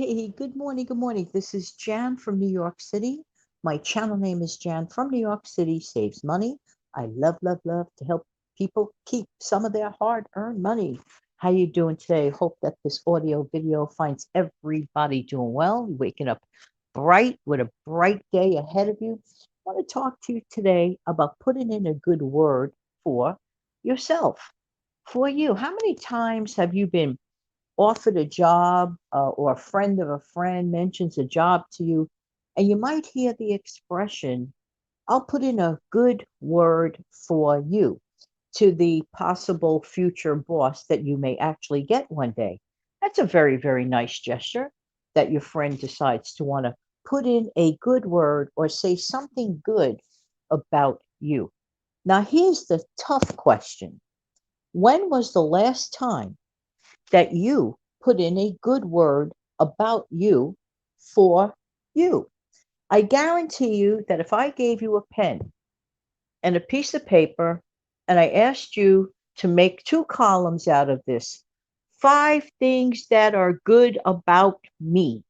Hey, good morning. Good morning. This is Jan from New York City. My channel name is Jan from New York City Saves Money. I love, love, love to help people keep some of their hard-earned money. How you doing today? Hope that this audio video finds everybody doing well, waking up bright with a bright day ahead of you. I want to talk to you today about putting in a good word for yourself, for you. How many times have you been offered a job or a friend of a friend mentions a job to you, and you might hear the expression, I'll put in a good word for you to the possible future boss that you may actually get one day. That's a very, very nice gesture that your friend decides to want to put in a good word or say something good about you. Now, here's the tough question. When was the last time that you put in a good word about you for you? I guarantee you that if I gave you a pen and a piece of paper and I asked you to make two columns out of this, five things that are good about me.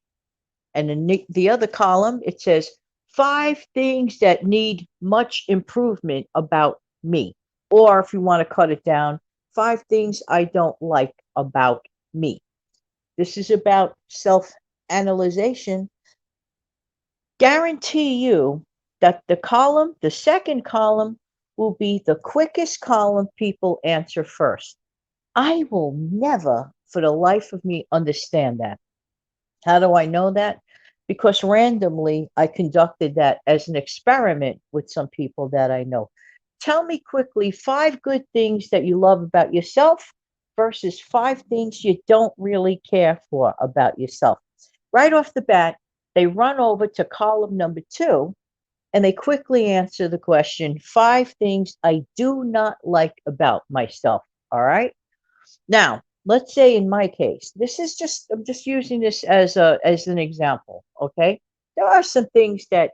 And in the other column, it says five things that need much improvement about me. Or if you want to cut it down, five things I don't like about me. This is about self analyzation. Guarantee you that the second column, will be the quickest column people answer first. I will never, for the life of me, understand that. How do I know that? Because randomly I conducted that as an experiment with some people that I know. Tell me quickly five good things that you love about yourself versus five things you don't really care for about yourself. Right off the bat, they run over to column number two and they quickly answer the question, five things I do not like about myself. All right. Now, let's say in my case, this is just I'm just using this as an example, okay? There are some things that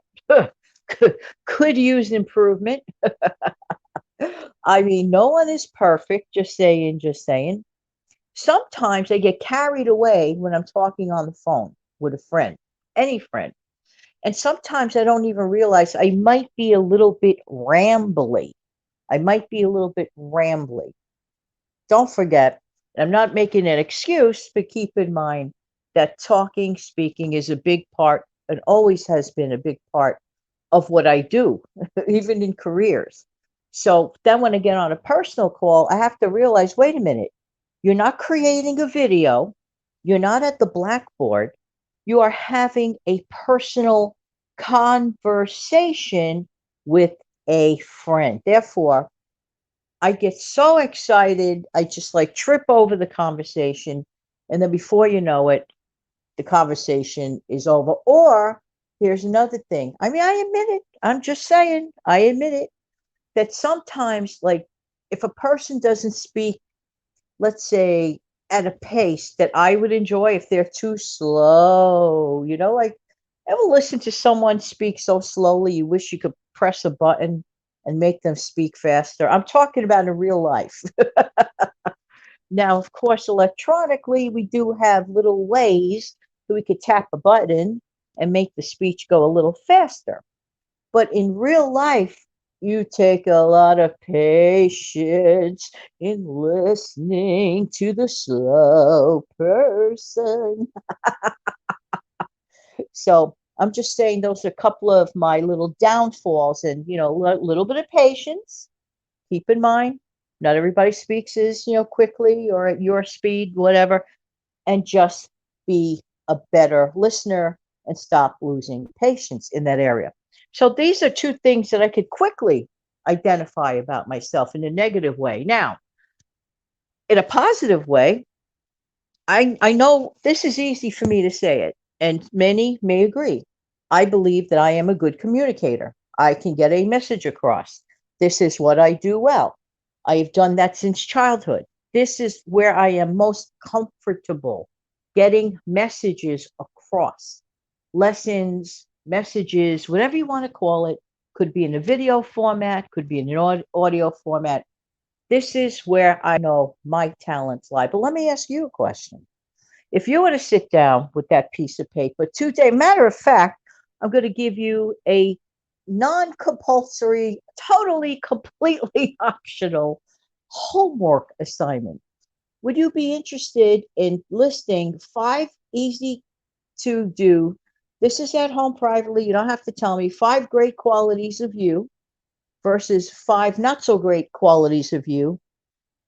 could use improvement. I mean, no one is perfect, just saying, just saying. Sometimes I get carried away when I'm talking on the phone with a friend, any friend. And sometimes I don't even realize I might be a little bit rambly. I might be a little bit rambly. Don't forget, I'm not making an excuse, but keep in mind that talking, speaking is a big part and always has been a big part of what I do, even in careers. So then when I get on a personal call, I have to realize, wait a minute, you're not creating a video, you're not at the blackboard, you are having a personal conversation with a friend. Therefore, I get so excited, I just like trip over the conversation. And then before you know it, the conversation is over. Or here's another thing. I mean, I admit it. I'm just saying, I admit it that sometimes, like, if a person doesn't speak, let's say, at a pace that I would enjoy, if they're too slow, like, ever listen to someone speak so slowly you wish you could press a button and make them speak faster? I'm talking about in real life. Now, of course, electronically, we do have little ways that we could tap a button and make the speech go a little faster. But in real life, you take a lot of patience in listening to the slow person. So I'm just saying those are a couple of my little downfalls, and a little bit of patience. Keep in mind, not everybody speaks as quickly or at your speed, whatever, and just be a better listener and stop losing patience in that area. So these are two things that I could quickly identify about myself in a negative way. Now, in a positive way, I know this is easy for me to say it, and many may agree. I believe that I am a good communicator. I can get a message across. This is what I do well. I have done that since childhood. This is where I am most comfortable getting messages across. Lessons, messages, whatever you want to call it, could be in a video format, could be in an audio format. This is where I know my talents lie. But let me ask you a question. If you were to sit down with that piece of paper today, matter of fact, I'm going to give you a non compulsory, totally, completely optional homework assignment. Would you be interested in listing 5 easy to do? This is at home privately. You don't have to tell me 5 great qualities of you versus 5 not so great qualities of you.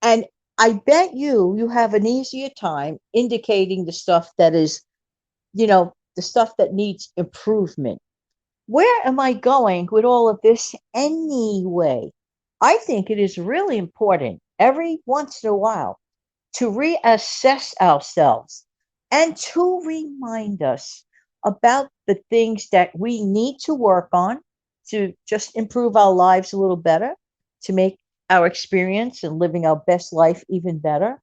And I bet you have an easier time indicating the stuff that is, the stuff that needs improvement. Where am I going with all of this anyway? I think it is really important every once in a while to reassess ourselves and to remind us about the things that we need to work on to just improve our lives a little better, to make our experience and living our best life even better.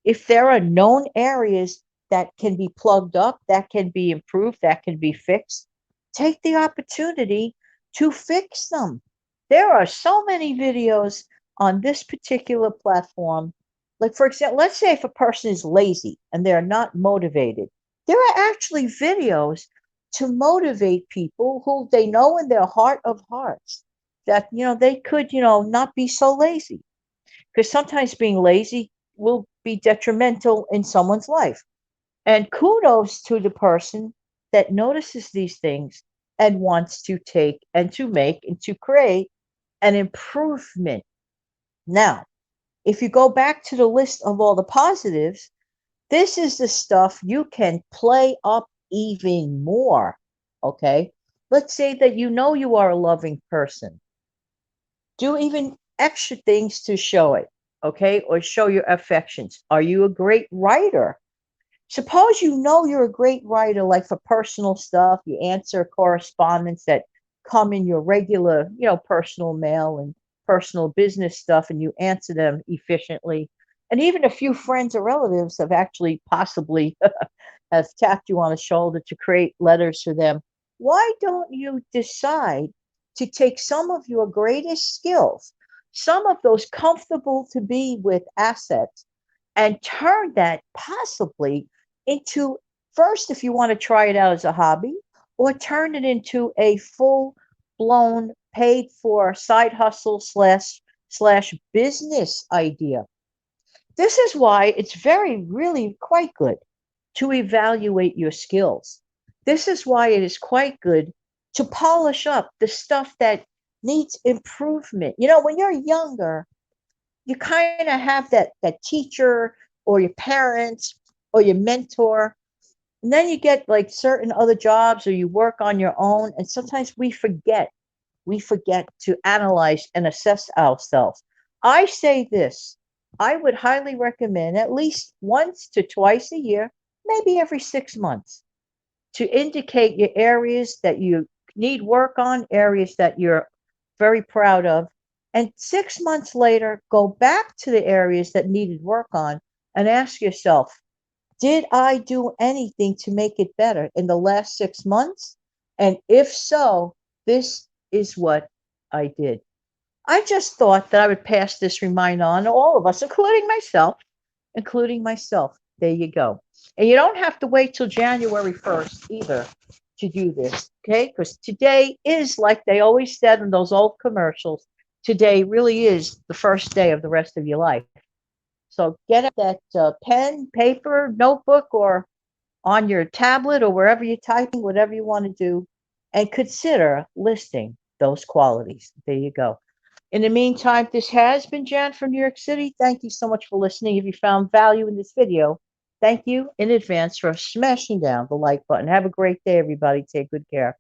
If there are known areas that can be plugged up, that can be improved, that can be fixed, take the opportunity to fix them. There are so many videos on this particular platform. Like, for example, let's say if a person is lazy and they're not motivated, there are actually videos to motivate people who they know in their heart of hearts that, they could, not be so lazy, because sometimes being lazy will be detrimental in someone's life. And kudos to the person that notices these things and wants to take and to make and to create an improvement. Now, if you go back to the list of all the positives, this is the stuff you can play up even more. Okay. Let's say that you are a loving person. Do even extra things to show it. Okay. Or show your affections. Are you a great writer? Suppose you're a great writer, like for personal stuff, you answer correspondence that come in your regular, personal mail and personal business stuff, and you answer them efficiently. And even a few friends or relatives have actually possibly have tapped you on the shoulder to create letters for them. Why don't you decide to take some of your greatest skills, some of those comfortable to be with assets, and turn that possibly into, first, if you want to try it out as a hobby, or turn it into a full blown paid for side hustle slash business idea. This is why it's very really quite good to evaluate your skills. This is why it is quite good to polish up the stuff that needs improvement. When you're younger, you kind of have that teacher or your parents or your mentor, and then you get like certain other jobs or you work on your own, and sometimes we forget to analyze and assess ourselves. I say this: I would highly recommend at least once to twice a year, maybe every 6 months, to indicate your areas that you need work on, areas that you're very proud of. And 6 months later, go back to the areas that needed work on and ask yourself, did I do anything to make it better in the last 6 months? And if so, this is what I did. I just thought that I would pass this reminder on to all of us, including myself. There you go. And you don't have to wait till January 1st either to do this, okay? Because today is, like they always said in those old commercials, today really is the first day of the rest of your life. So get out that pen, paper, notebook, or on your tablet or wherever you're typing, whatever you want to do, and consider listing those qualities. There you go. In the meantime, this has been Jan from New York City. Thank you so much for listening. If you found value in this video, thank you in advance for smashing down the like button. Have a great day, everybody. Take good care.